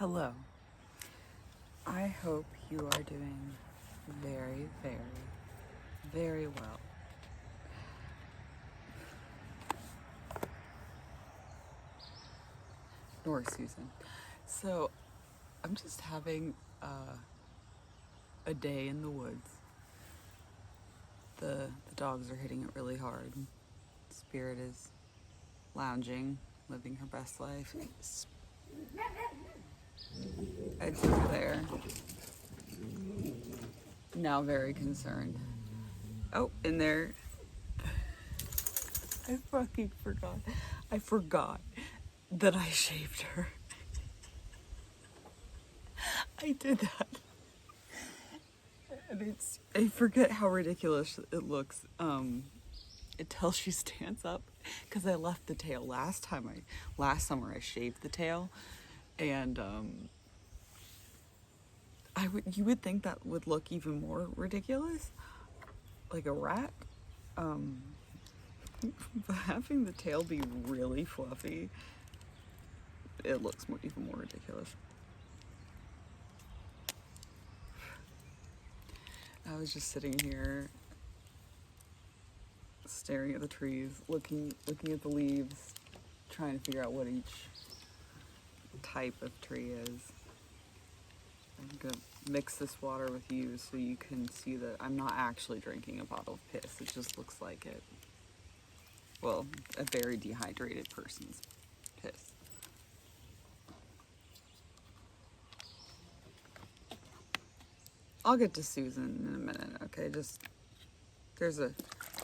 Hello. I hope you are doing very, very, very well. Nor Susan. So, I'm just having a day in the woods. The dogs are hitting it really hard. Spirit is lounging, living her best life. Ed's over there. Now very concerned. Oh, in there. I fucking forgot. I forgot that I shaved her. I did that. And I forget how ridiculous it looks until she stands up, because I left the tail last summer I shaved the tail, and you would think that would look even more ridiculous, like a rat, but having the tail be really fluffy, it looks even more ridiculous. I was just sitting here staring at the trees, looking at the leaves, trying to figure out what each type of tree is. I'm gonna mix this water with you so you can see that I'm not actually drinking a bottle of piss. It just looks like it. Well, a very dehydrated person's piss. I'll get to Susan in a minute, okay? Just there's a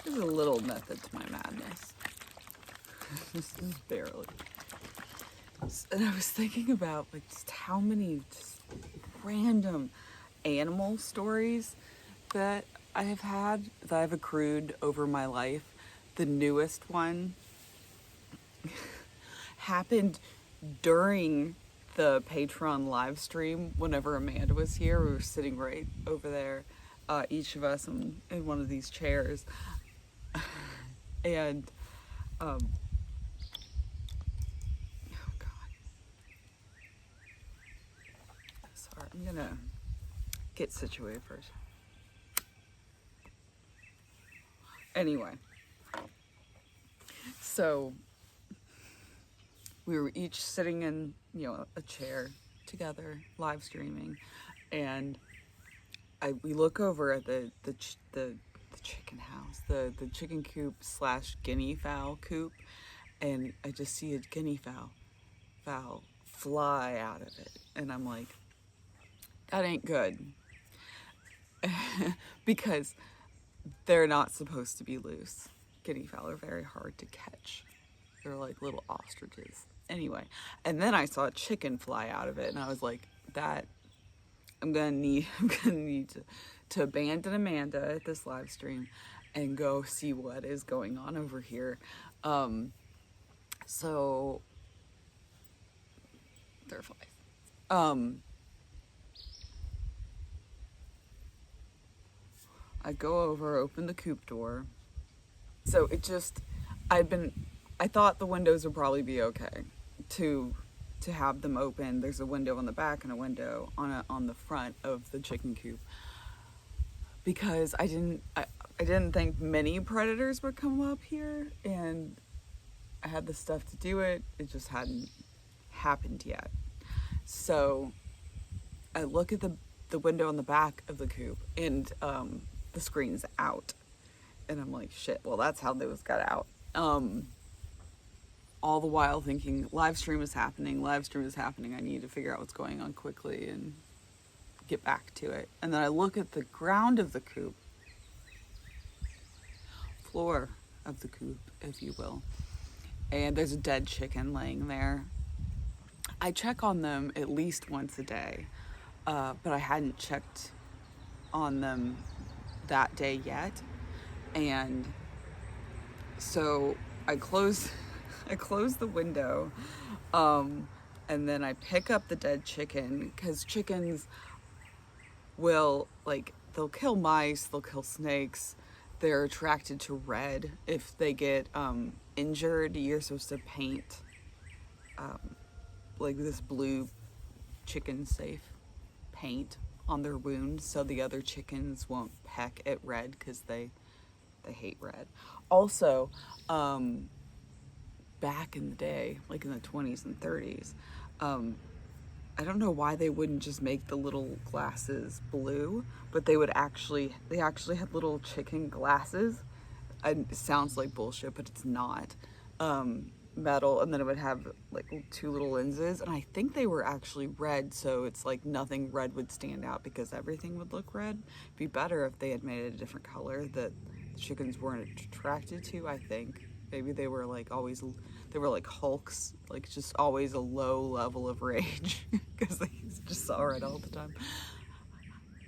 little method to my madness. This is barely. And I was thinking about just how many just random animal stories that I have had, that I've accrued over my life. The newest one happened during the Patreon live stream. Whenever Amanda was here, we were sitting right over there, each of us in one of these chairs, and oh god, sorry, I'm gonna get situated first. Anyway, so we were each sitting in, a chair together, live streaming, and we look over at the chicken house, the chicken coop / guinea fowl coop, and I just see a guinea fowl fly out of it, and I'm like, that ain't good. Because they're not supposed to be loose. Guinea fowl are very hard to catch. They're like little ostriches. Anyway, and then I saw a chicken fly out of it, and I was like, I'm gonna need to abandon Amanda at this live stream and go see what is going on over here. So they're flies. I go over, open the coop door. So I thought the windows would probably be okay to have them open. There's a window on the back and a window on the front of the chicken coop, because I didn't think many predators would come up here, and I had the stuff to do it. It just hadn't happened yet. So I look at the window on the back of the coop, and the screen's out, and I'm like, shit, well, that's how those got out. All the while thinking, live stream is happening, I need to figure out what's going on quickly and get back to it. And then I look at the ground of the coop, floor of the coop, if you will, and there's a dead chicken laying there. I check on them at least once a day, but I hadn't checked on them that day yet, and so I close the window, and then I pick up the dead chicken, because chickens will, they'll kill mice, they'll kill snakes, they're attracted to red. If they get injured, you're supposed to paint this blue chicken safe paint on their wounds so the other chickens won't peck at red because they hate red. Also, back in the day, like in the 20s and 30s, I don't know why they wouldn't just make the little glasses blue, but they actually had little chicken glasses. And it sounds like bullshit, but it's not. Metal, and then it would have like 2 little lenses, and I think they were actually red, so it's like nothing red would stand out because everything would look red. It'd be better if they had made it a different color that the chickens weren't attracted to. I think maybe they were like hulks, like just always a low level of rage because they just saw red all the time.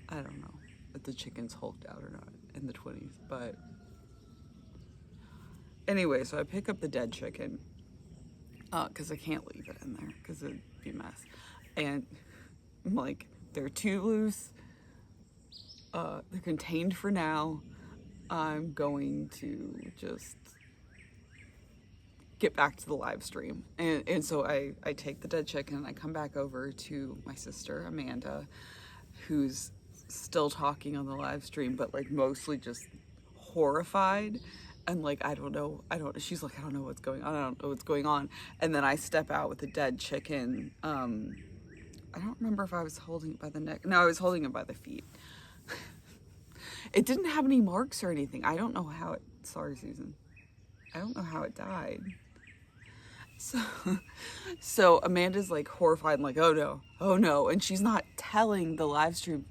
I don't know if the chickens hulked out or not in the 20s, but anyway, so I pick up the dead chicken because I can't leave it in there because it'd be a mess. And I'm like, they're too loose. They're contained for now. I'm going to just get back to the live stream. And so I take the dead chicken and I come back over to my sister, Amanda, who's still talking on the live stream, but like mostly just horrified. And like, she's like, I don't know what's going on. I don't know what's going on. And then I step out with the dead chicken. I don't remember if I was holding it by the neck. No, I was holding it by the feet. It didn't have any marks or anything. I don't know how it, sorry, Susan. I don't know how it died. So Amanda's like horrified and like, oh no. And she's not telling the live stream,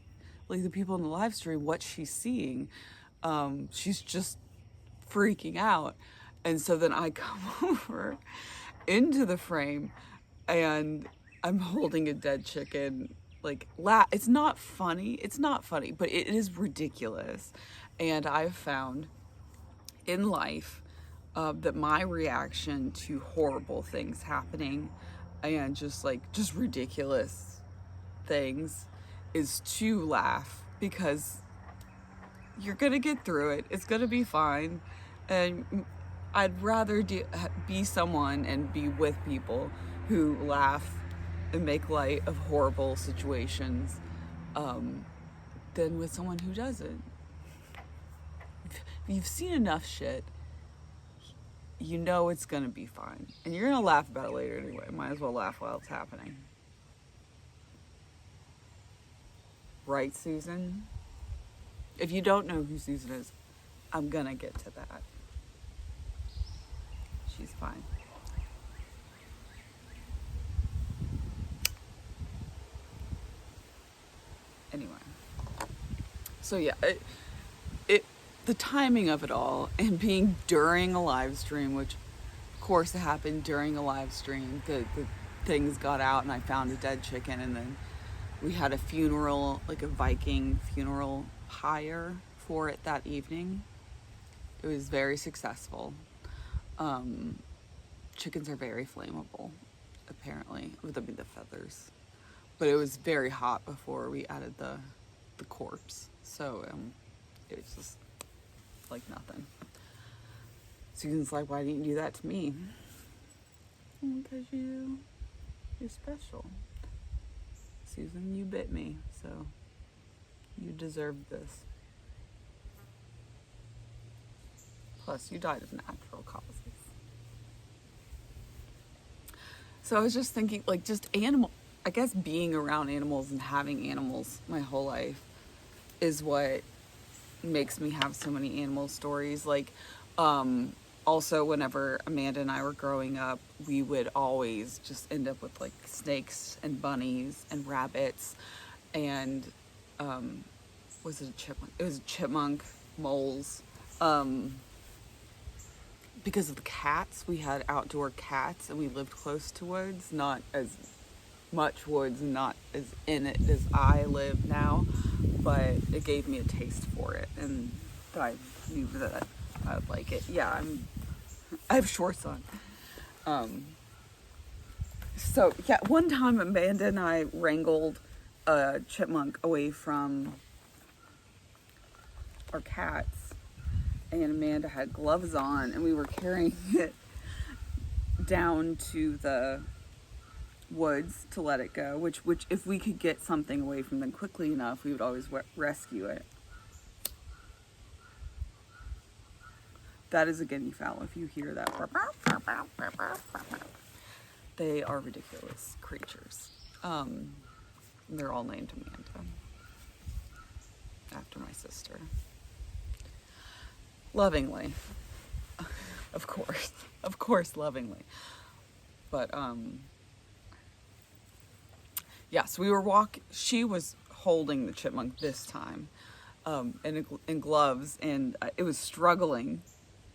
like the people in the live stream, what she's seeing. She's just freaking out. And so then I come over into the frame and I'm holding a dead chicken. Like, it's not funny, but it is ridiculous. And I've found in life that my reaction to horrible things happening and just ridiculous things is to laugh, because you're gonna get through it. It's gonna be fine. And I'd rather be someone and be with people who laugh and make light of horrible situations than with someone who doesn't. If you've seen enough shit, you know it's gonna be fine. And you're gonna laugh about it later anyway. Might as well laugh while it's happening. Right, Susan? If you don't know who Susan is, I'm gonna get to that. She's fine. Anyway. So yeah, the timing of it all, and being during a live stream, which of course it happened during a live stream, the things got out and I found a dead chicken, and then we had a funeral, like a Viking funeral pyre for it that evening. It was very successful. Chickens are very flammable, apparently. I mean, the feathers. But it was very hot before we added the corpse. So it was just like nothing. Susan's like, why didn't you do that to me? Because you're special. Susan, you bit me, so you deserved this. Plus, you died of natural causes. So I was just thinking, like, just I guess being around animals and having animals my whole life is what makes me have so many animal stories. Like, also whenever Amanda and I were growing up, we would always just end up with like snakes and bunnies and rabbits and was it a chipmunk? It was a chipmunk, moles. Because of the cats, we had outdoor cats and we lived close to woods, not as much woods, not as in it as I live now, but it gave me a taste for it, and I knew that I would like it. Yeah, I have shorts on. So yeah, one time Amanda and I wrangled a chipmunk away from our cats, and Amanda had gloves on, and we were carrying it down to the woods to let it go, which if we could get something away from them quickly enough, we would always rescue it. That is a guinea fowl. If you hear that, they are ridiculous creatures. They're all named Amanda, after my sister. Lovingly. Of course, lovingly. But, yeah, so she was holding the chipmunk this time, in gloves, and it was struggling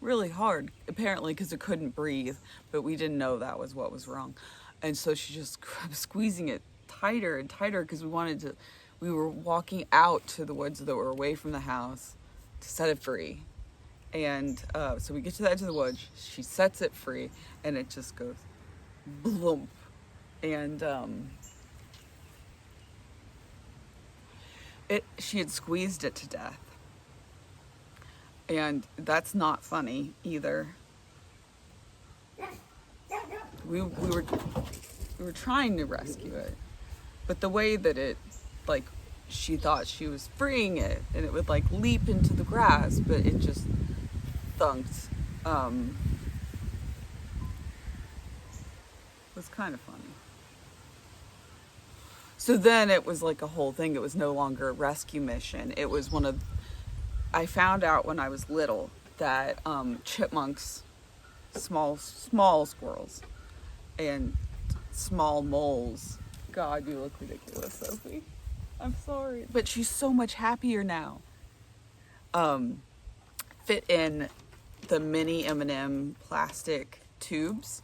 really hard, apparently, because it couldn't breathe, but we didn't know that was what was wrong. And so she just kept squeezing it tighter and tighter, because we were walking out to the woods that were away from the house to set it free. And so we get to the edge of the woods, she sets it free, and it just goes bloom. And she had squeezed it to death. And that's not funny either. We were trying to rescue it, but the way that it, like, she thought she was freeing it, and it would like leap into the grass, but it just thunked. It was kind of funny. So then it was like a whole thing. It was no longer a rescue mission. It was I found out when I was little that chipmunks, small squirrels, and small moles. God, you look ridiculous, Sophie. I'm sorry, but she's so much happier now. Fit in the mini M&M plastic tubes,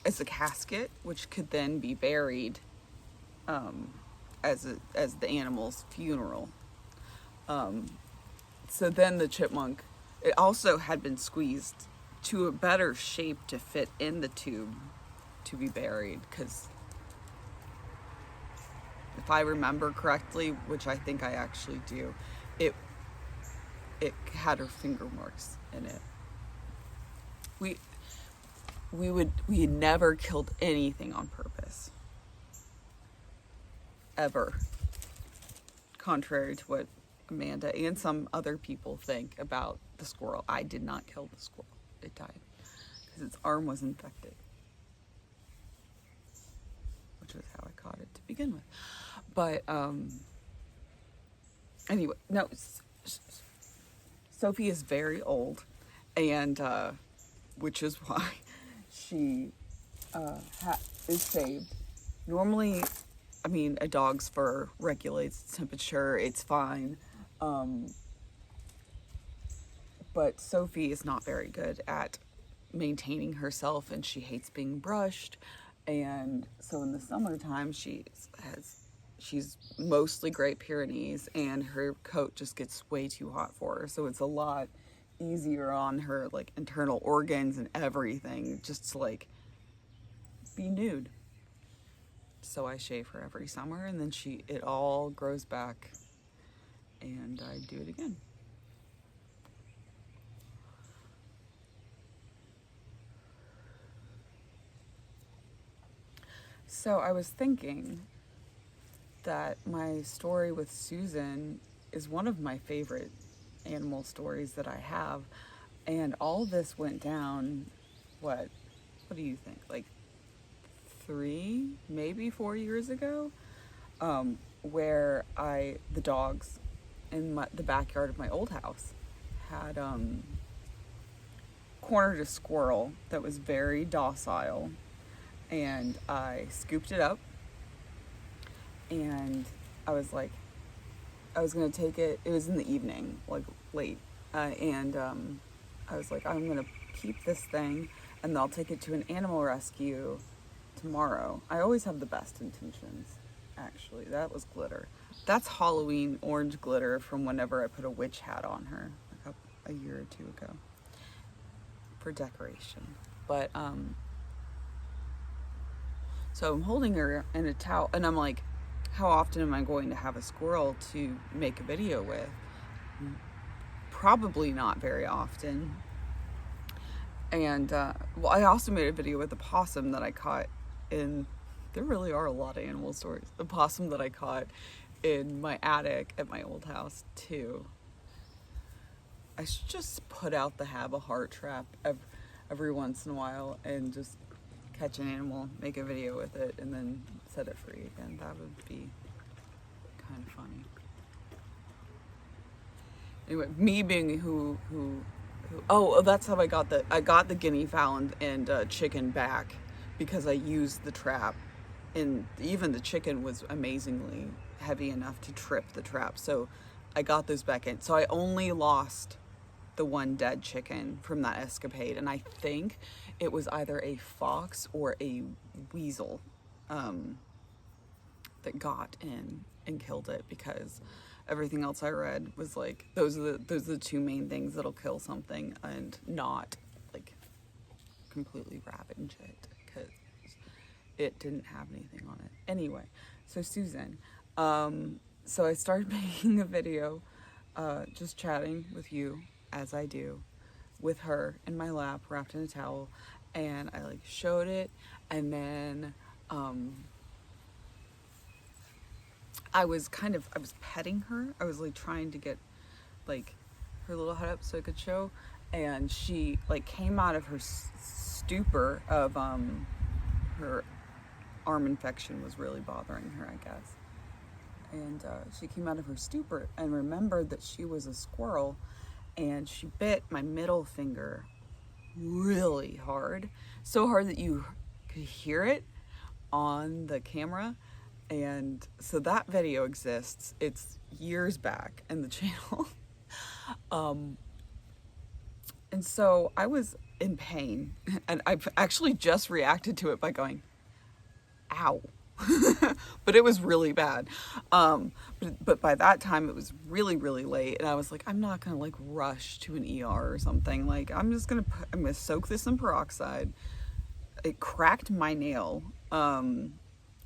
as a casket, which could then be buried as the animal's funeral. So then the chipmunk, it also had been squeezed to a better shape to fit in the tube to be buried, because if I remember correctly, which I think I actually do, it had her finger marks in it. We had never killed anything on purpose. Ever. Contrary to what Amanda and some other people think about the squirrel. I did not kill the squirrel. It died because its arm was infected, which was how I caught it to begin with. But anyway, no, Sophie is very old, and which is why she is saved. Normally, I mean, a dog's fur regulates temperature, it's fine. But Sophie is not very good at maintaining herself, and she hates being brushed. And so in the summertime, she's mostly Great Pyrenees, and her coat just gets way too hot for her. So it's a lot easier on her, like, internal organs and everything, just to, like, be nude. So I shave her every summer, and then it all grows back, and I do it again. So I was thinking that my story with Susan is one of my favorite animal stories that I have, and all this went down, what do you think, like 3, maybe 4 years ago, where the dogs in the backyard of my old house had cornered a squirrel that was very docile, and I scooped it up, and I was like, I was gonna take it. It was in the evening, like late, and I was like, I'm gonna keep this thing, and I'll take it to an animal rescue tomorrow. I always have the best intentions. Actually, that was glitter. That's Halloween orange glitter from whenever I put a witch hat on her, like a year or 2 ago, for decoration. But so I'm holding her in a towel, and I'm like, how often am I going to have a squirrel to make a video with? Probably not very often. And well, I also made a video with a possum that I caught and there really are a lot of animal stories. The possum that I caught in my attic at my old house too. I should just put out the have a heart trap every once in a while and just catch an animal, make a video with it, and then set it free again. That would be kind of funny. Anyway, me being who oh, that's how I got the guinea fowl and chicken back, because I used the trap, and even the chicken was amazingly heavy enough to trip the trap, so I got those back in. So I only lost the one dead chicken from that escapade, and I think it was either a fox or a weasel that got in and killed it, because everything else I read was like those are the two main things that'll kill something, and not like completely ravage it, because it didn't have anything on it. Anyway, so Susan, so I started making a video, just chatting with you as I do, with her in my lap wrapped in a towel, and I like showed it, and then I was petting her. I was like trying to get like her little head up so I could show, and she like came out of her stupor of her arm infection was really bothering her, I guess. And she came out of her stupor and remembered that she was a squirrel, and she bit my middle finger really hard, so hard that you could hear it on the camera. And so that video exists. It's years back in the channel. And so I was in pain, and I've actually just reacted to it by going, ow. But it was really bad. But by that time it was really, really late, and I was like, I'm not gonna like rush to an ER or something. Like, I'm gonna soak this in peroxide. It cracked my nail,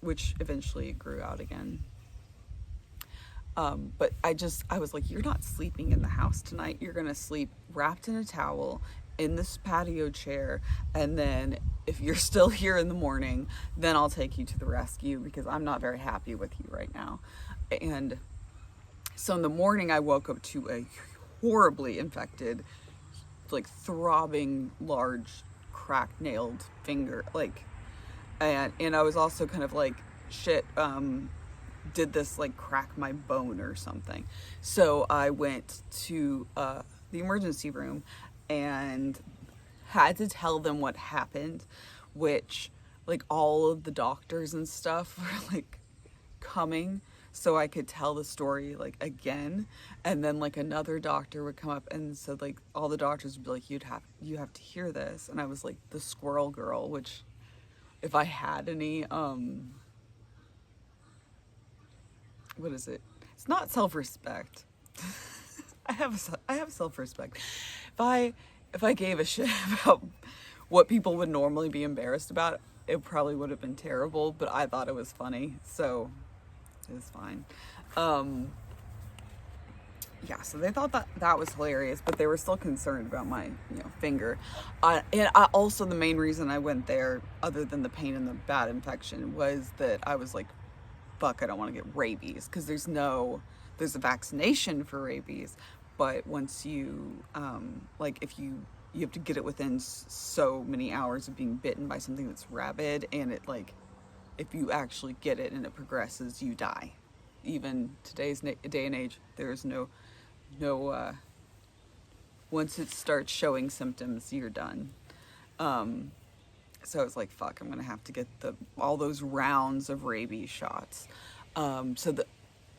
which eventually grew out again. But I was like, you're not sleeping in the house tonight. You're gonna sleep wrapped in a towel in this patio chair, and then if you're still here in the morning, then I'll take you to the rescue, because I'm not very happy with you right now. And so in the morning I woke up to a horribly infected, like throbbing, large, cracked nailed finger, like, and I was also kind of like, shit, did this like crack my bone or something? So I went to the emergency room and had to tell them what happened, which like all of the doctors and stuff were like coming so I could tell the story like again, and then like another doctor would come up, and so like all the doctors would be like, you have to hear this. And I was like the squirrel girl, which if I had any what is it? It's not self-respect. I have self-respect. If I gave a shit about what people would normally be embarrassed about, it probably would have been terrible, but I thought it was funny, so it was fine. Yeah, so they thought that was hilarious, but they were still concerned about my, finger. And also the main reason I went there, other than the pain and the bad infection, was that I was like, fuck, I don't want to get rabies, because there's a vaccination for rabies, but once you, like, if you have to get it within so many hours of being bitten by something that's rabid, and it, like, if you actually get it and it progresses, you die. Even today's day and age, there's no, once it starts showing symptoms, you're done. So I was like, fuck, I'm gonna have to get all those rounds of rabies shots.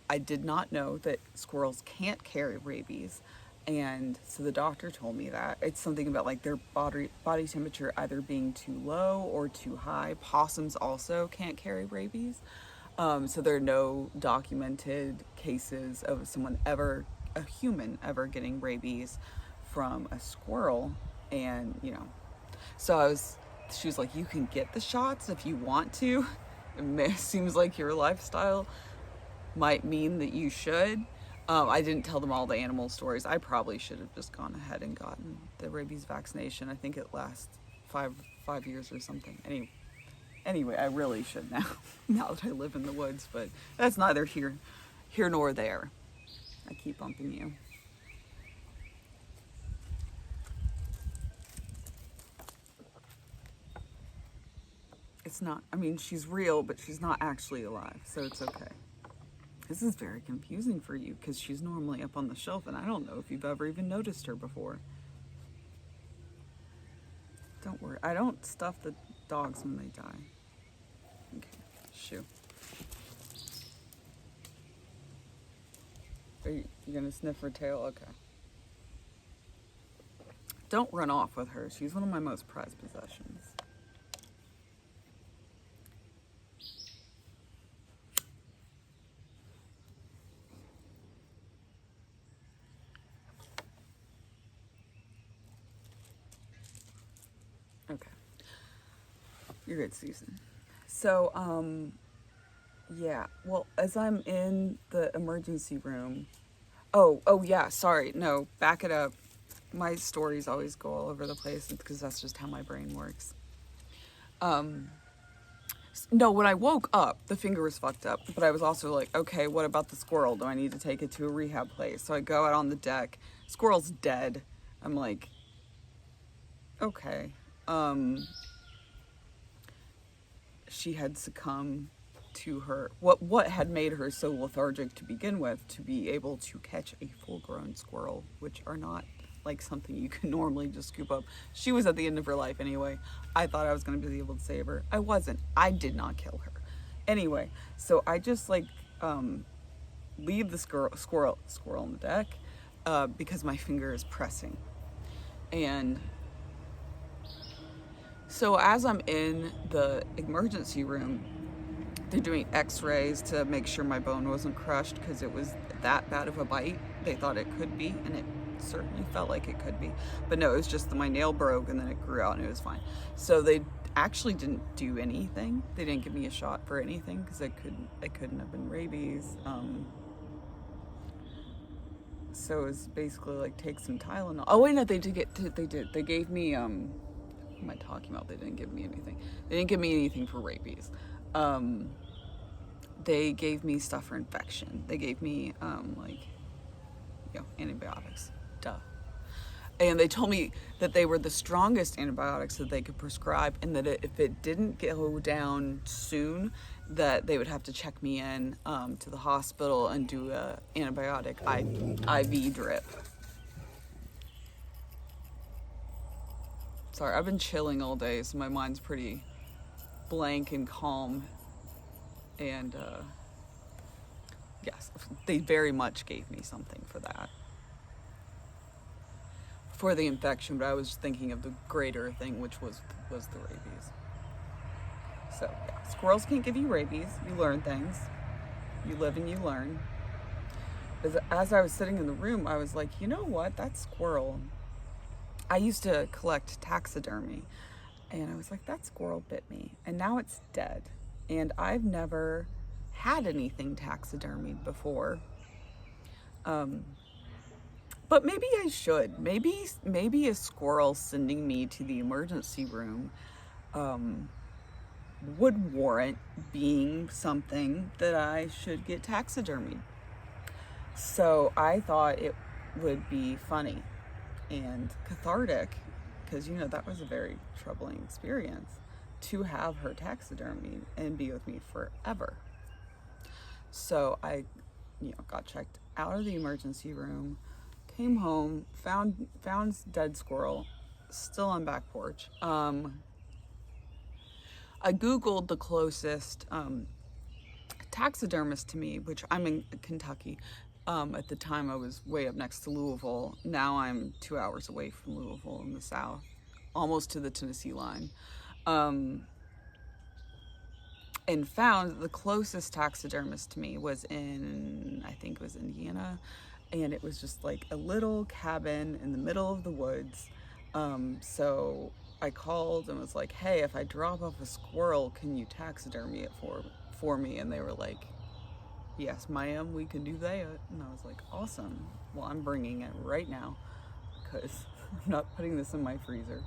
I did not know that squirrels can't carry rabies. And so the doctor told me that it's something about like their body temperature either being too low or too high. Possums also can't carry rabies. So there are no documented cases of a human ever getting rabies from a squirrel. And, so she was like, you can get the shots if you want to. It seems like your lifestyle might mean that you should. I didn't tell them all the animal stories. I probably should have just gone ahead and gotten the rabies vaccination. I think it lasts five years or something. Anyway, I really should now, now that I live in the woods, but that's neither here nor there. I keep bumping you. It's not, I mean, she's real, but she's not actually alive, so it's okay. This is very confusing for you because she's normally up on the shelf, and I don't know if you've ever even noticed her before. Don't worry, I don't stuff the dogs when they die. Okay, shoo. Are you gonna sniff her tail? Okay. Don't run off with her. She's one of my most prized possessions. Okay. You're good, Susan. So, yeah. Well, as I'm in the emergency room. Oh yeah, sorry. No, back it up. My stories always go all over the place because that's just how my brain works. No, when I woke up, the finger was fucked up, but I was also like, okay, what about the squirrel? Do I need to take it to a rehab place? So I go out on the deck. Squirrel's dead. I'm like, okay. She had succumbed to her what had made her so lethargic to begin with, to be able to catch a full-grown squirrel, which are not like something you can normally just scoop up. She was at the end of her life anyway. I thought I was going to be able to save her. I wasn't. I did not kill her. Anyway, so I just like leave the squirrel on the deck because my finger is pressing. And so as I'm in the emergency room, they're doing x-rays to make sure my bone wasn't crushed because it was that bad of a bite. They thought it could be, and it certainly felt like it could be. But no, it was just that my nail broke and then it grew out and it was fine. So they actually didn't do anything. They didn't give me a shot for anything because it couldn't have been rabies. So it was basically like take some Tylenol. Oh wait, no, they did. They gave me, what am I talking about? They didn't give me anything. They didn't give me anything for rabies. They gave me stuff for infection. They gave me, antibiotics. Duh. And they told me that they were the strongest antibiotics that they could prescribe, and that if it didn't go down soon, that they would have to check me in to the hospital and do a antibiotic IV drip. Sorry, I've been chilling all day, so my mind's pretty blank and calm. And yes, they very much gave me something for that. For the infection, but I was thinking of the greater thing, which was the rabies. So yeah, squirrels can't give you rabies. You learn things. You live and you learn. As I was sitting in the room, I was like, you know what? That squirrel. I used to collect taxidermy, and I was like, that squirrel bit me, and now it's dead. And I've never had anything taxidermied before. But maybe I should. Maybe a squirrel sending me to the emergency room would warrant being something that I should get taxidermied. So I thought it would be funny and cathartic, because that was a very troubling experience, to have her taxidermied and be with me forever. So I got checked out of the emergency room, came home, found dead squirrel, still on back porch. I Googled the closest taxidermist to me, which I'm in Kentucky. At the time I was way up next to Louisville. Now I'm 2 hours away from Louisville in the south, almost to the Tennessee line. And found the closest taxidermist to me was in, I think it was Indiana. And it was just like a little cabin in the middle of the woods. So I called and was like, hey, if I drop off a squirrel, can you taxidermy it for me? And they were like, yes, ma'am, we can do that. And I was like, awesome. Well, I'm bringing it right now because I'm not putting this in my freezer.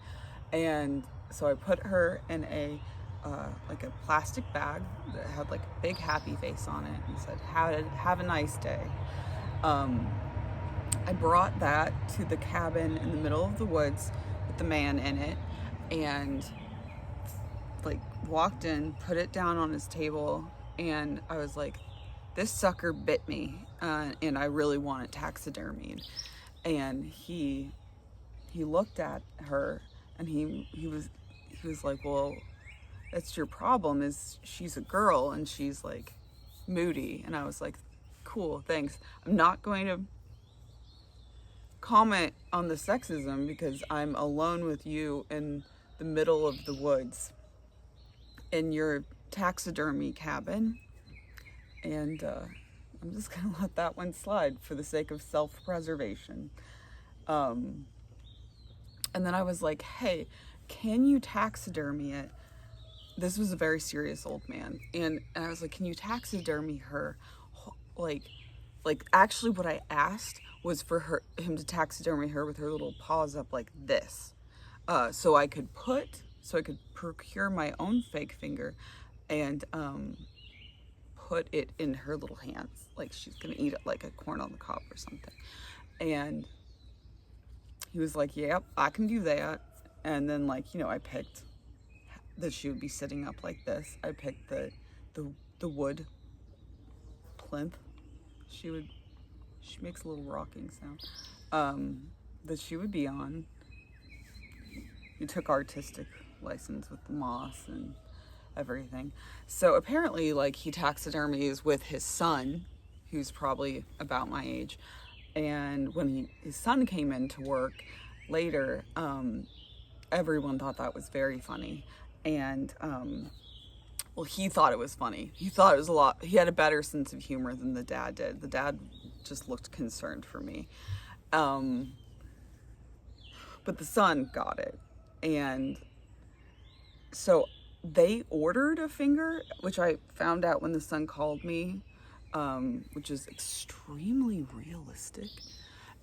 And so I put her in a like a plastic bag that had like a big happy face on it and said, have a nice day. I brought that to the cabin in the middle of the woods with the man in it, and like walked in, put it down on his table, and I was like, this sucker bit me, and I really want it taxidermied. And he looked at her, and he was like, well, that's your problem, is she's a girl and she's like moody. And I was like, cool, thanks. I'm not going to comment on the sexism because I'm alone with you in the middle of the woods in your taxidermy cabin, and I'm just gonna let that one slide for the sake of self-preservation. And then I was like, hey, can you taxidermy it? This was a very serious old man, and I was like, can you taxidermy her? Like actually what I asked was for him to taxidermy her with her little paws up like this, so I could procure my own fake finger and put it in her little hands, like she's gonna eat it like a corn on the cob or something. And he was like, yep, I can do that. And then, like, you know, I picked that she would be sitting up like this. I picked the wood plinth she makes a little rocking sound, that she would be on. We took artistic license with the moss and everything. So apparently, like, he taxidermies with his son, who's probably about my age. And when his son came into work later, everyone thought that was very funny. And well, he thought it was funny. He thought it was a lot. He had a better sense of humor than the dad did. The dad just looked concerned for me. But the son got it. And so they ordered a finger, which I found out when the son called me, which is extremely realistic.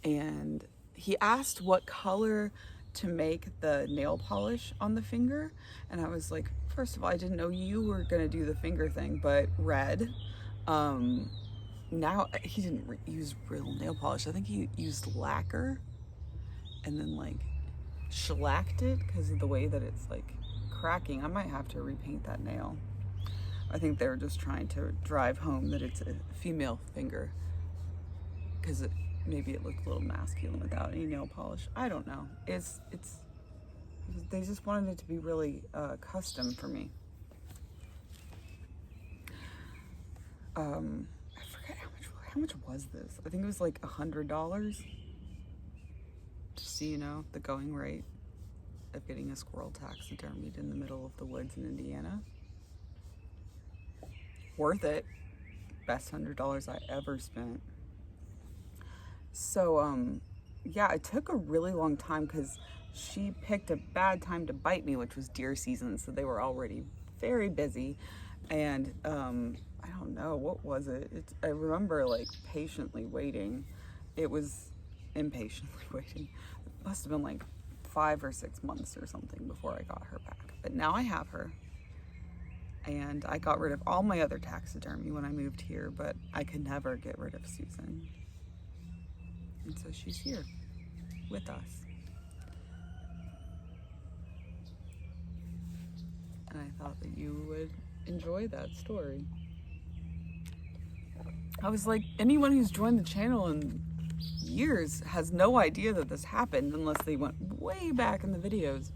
And he asked what color to make the nail polish on the finger. And I was like, first of all, I didn't know you were gonna do the finger thing, but red. Now he didn't use real nail polish. I think he used lacquer and then like shellacked it because of the way that it's like cracking. I might have to repaint that nail. I think they're just trying to drive home that it's a female finger because maybe it looked a little masculine without any nail polish. I don't know. They just wanted it to be really custom for me. I forget how much was this? I think it was like $100. Just so you know, the going rate of getting a squirrel taxidermied in the middle of the woods in Indiana. Worth it. Best $100 I ever spent. So, yeah, it took a really long time because she picked a bad time to bite me, which was deer season. So they were already very busy. And I don't know, what was it? I remember like patiently waiting. It was impatiently waiting. It must have been like 5 or 6 months or something before I got her back. But now I have her. And I got rid of all my other taxidermy when I moved here, but I could never get rid of Susan. And so she's here with us. And I thought that you would enjoy that story. I was like, anyone who's joined the channel in years has no idea that this happened unless they went way back in the videos.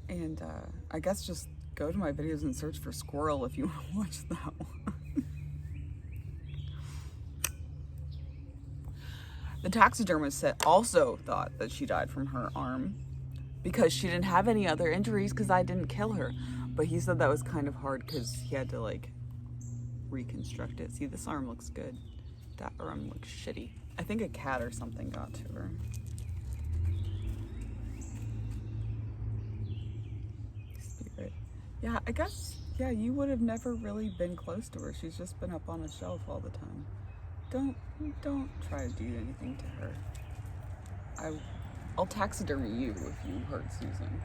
And I guess just go to my videos and search for squirrel if you want to watch that one. The taxidermist also thought that she died from her arm because she didn't have any other injuries because I didn't kill her. But he said that was kind of hard because he had to like reconstruct it. See, this arm looks good. That arm looks shitty. I think a cat or something got to her. Spirit. Yeah, I guess, yeah, you would have never really been close to her. She's just been up on a shelf all the time. Don't try to do anything to her. I'll taxidermy you if you hurt Susan.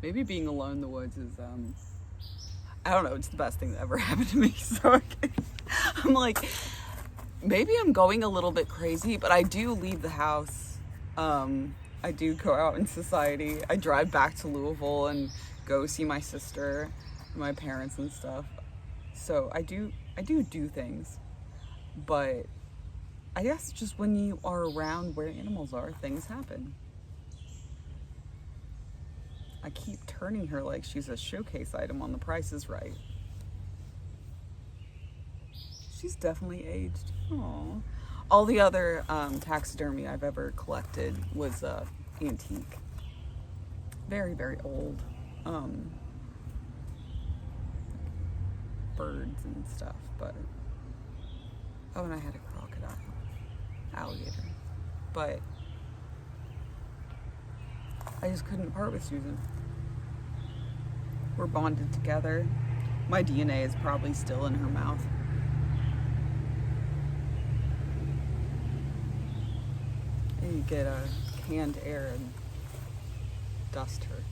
maybe being alone in the woods is, I don't know, it's the best thing that ever happened to me. So I'm like, maybe I'm going a little bit crazy, but I do leave the house. I do go out in society. I drive back to Louisville and go see my sister, my parents and stuff. So I do things, but I guess just when you are around where animals are, things happen. I keep turning her like she's a showcase item on The Price is Right. She's definitely aged. Aww. All the other taxidermy I've ever collected was antique. Very, very old. Birds and stuff, but... Oh, and I had a crocodile. Alligator. But... I just couldn't part with Susan. We're bonded together. My DNA is probably still in her mouth. And you get a canned air and dust her.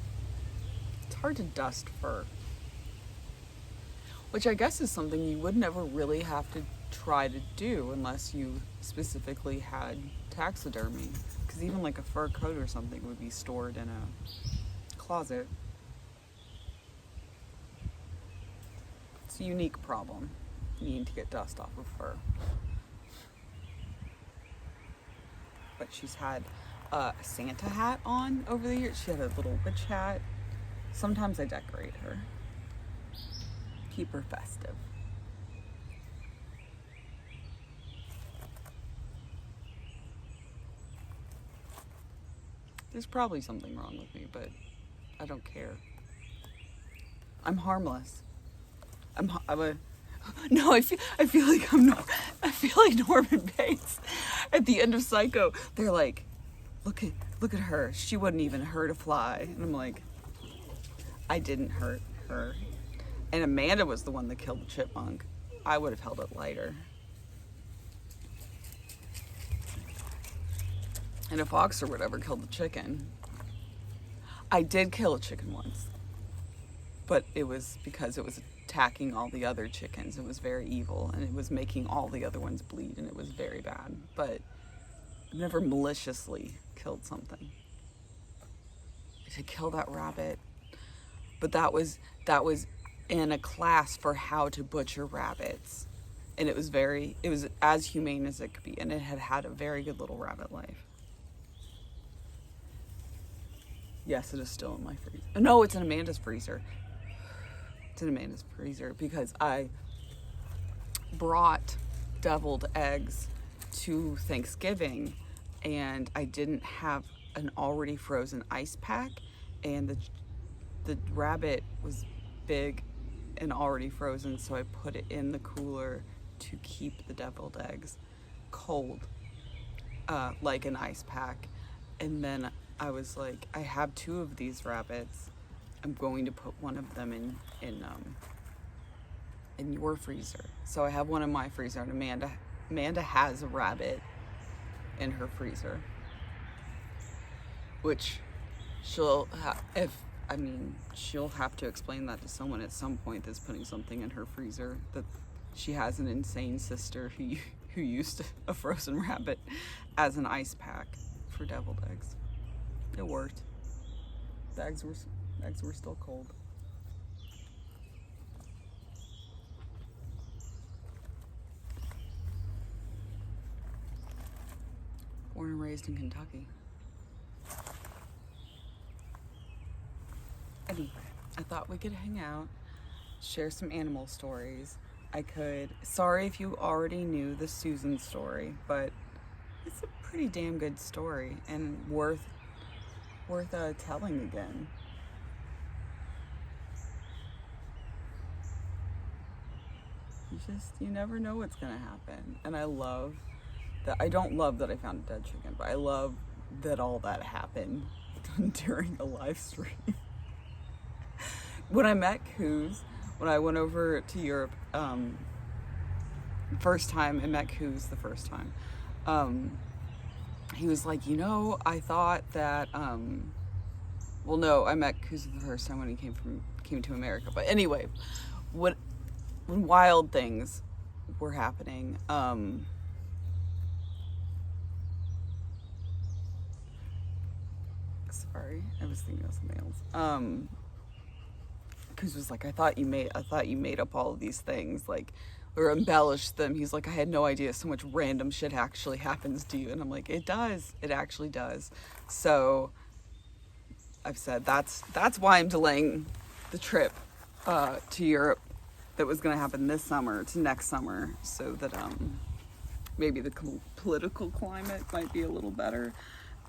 It's hard to dust fur. Which I guess is something you would never really have to try to do unless you specifically had taxidermy. Because even like a fur coat or something would be stored in a closet. It's a unique problem, needing to get dust off of fur. But she's had a Santa hat on over the years. She had a little witch hat. Sometimes I decorate her. Keep her festive. There's probably something wrong with me, but I don't care. I'm harmless. No, I feel like Norman Bates at the end of Psycho. They're like, look at her. She wouldn't even hurt a fly. And I'm like, I didn't hurt her. And Amanda was the one that killed the chipmunk. I would have held it lighter. And a fox or whatever killed the chicken. I did kill a chicken once. But it was because it was attacking all the other chickens. It was very evil, and it was making all the other ones bleed, and it was very bad. But I've never maliciously killed something. I did kill that rabbit. But that was in a class for how to butcher rabbits. And it was as humane as it could be, and it had a very good little rabbit life. Yes, it is still in my freezer. No, it's in Amanda's freezer. It's in Amanda's freezer because I brought deviled eggs to Thanksgiving and I didn't have an already frozen ice pack, and the rabbit was big and already frozen, so I put it in the cooler to keep the deviled eggs cold, like an ice pack. And then I was like, I have 2 of these rabbits. I'm going to put one of them in your freezer. So I have one in my freezer, and Amanda has a rabbit in her freezer, which she'll have to explain that to someone at some point that's putting something in her freezer, that she has an insane sister who used a frozen rabbit as an ice pack for deviled eggs. It worked. The eggs were still cold. Born and raised in Kentucky. Anyway, I thought we could hang out, share some animal stories. Sorry if you already knew the Susan story, but it's a pretty damn good story and worth telling again. You never know what's gonna happen. And I love that. I don't love that I found a dead chicken, but I love that all that happened during a live stream. When I met Coos, when I went over to Europe, first time I met Coos the first time, he was like, I thought that Well, no, I met Kuz the first time when he came to America. But anyway, when wild things were happening, sorry, I was thinking of something else. Kuz was like, I thought you made up all of these things, like, or embellished them. He's like, I had no idea so much random shit actually happens to you. And I'm like, it does. It actually does. So I've said that's why I'm delaying the trip to Europe that was going to happen this summer to next summer, so that maybe the political climate might be a little better,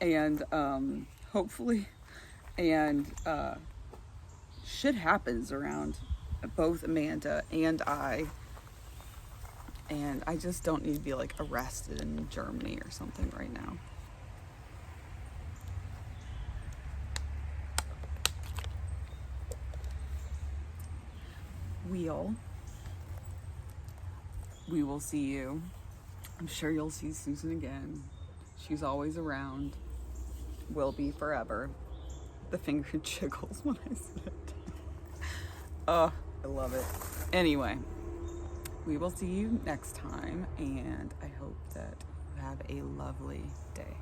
and hopefully, and shit happens around both Amanda and I. And I just don't need to be like arrested in Germany or something right now. We will see you. I'm sure you'll see Susan again. She's always around. Will be forever. The finger jiggles when I sit it. Oh, I love it. Anyway. We will see you next time, and I hope that you have a lovely day.